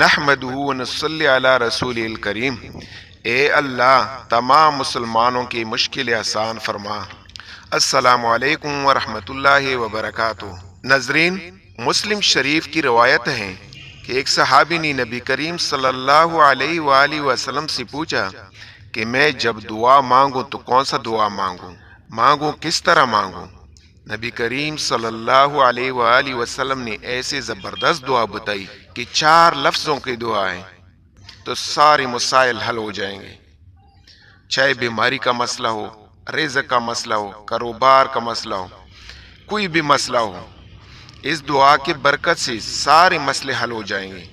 نحمدہ و نصلی علی رسولہ کریم۔ اے اللہ تمام مسلمانوں کی مشکل آسان فرما۔ السلام علیکم ورحمۃ اللہ وبرکاتہ۔ ناظرین، مسلم شریف کی روایت ہے کہ ایک صحابی نے نبی کریم صلی اللہ علیہ وآلہ وسلم سے پوچھا کہ میں جب دعا مانگوں تو کون سا دعا مانگوں کس طرح مانگوں؟ نبی کریم صلی اللہ علیہ وآلہ وسلم نے ایسے زبردست دعا بتائی کہ 4 لفظوں کی دعا ہے تو سارے مسائل حل ہو جائیں گے، چاہے بیماری کا مسئلہ ہو، رزق کا مسئلہ ہو، کاروبار کا مسئلہ ہو، کوئی بھی مسئلہ ہو، اس دعا کی برکت سے سارے مسئلے حل ہو جائیں گے۔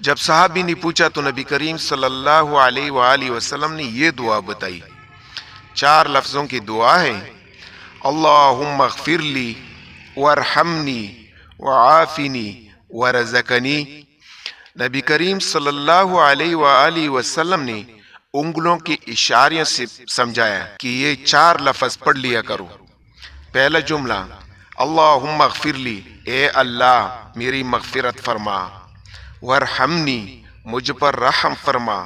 جب صحابی نے پوچھا تو نبی کریم صلی اللہ علیہ وآلہ وسلم نے یہ دعا بتائی، 4 لفظوں کی دعا ہے: اللہم اغفر لی وارحمنی وعافنی ورزقنی۔ نبی کریم صلی اللہ علیہ وآلہ وسلم نے انگلوں کی اشاریوں سے سمجھایا کہ یہ 4 لفظ پڑھ لیا کرو۔ پہلا جملہ اللہم اغفر لی، اے اللہ میری مغفرت فرما، وارحمنی مجھ پر رحم فرما،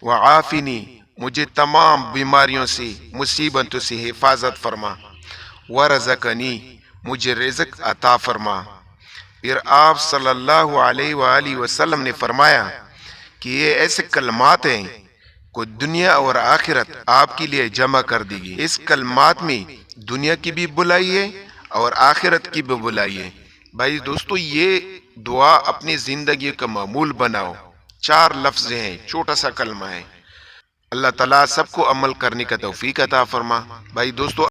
وعافنی مجھے تمام بیماریوں سے مصیبتوں سے حفاظت فرما، ورزقنی مجھے رزق عطا فرما۔ پھر آپ صلی اللہ علیہ وآلہ وسلم نے فرمایا کہ یہ ایسے کلمات ہیں کہ دنیا اور آخرت آپ کے لیے جمع کر دی گئی۔ اس کلمات میں دنیا کی بھی بلائی ہے اور آخرت کی بھی بلائی ہے۔ بھائی دوستو، یہ دعا اپنی زندگی کا معمول بناؤ۔ 4 لفظ ہیں، چھوٹا سا کلمہ ہے۔ اللہ تعالیٰ سب کو عمل کرنے کا توفیق عطا فرما۔ بھائی دوستو،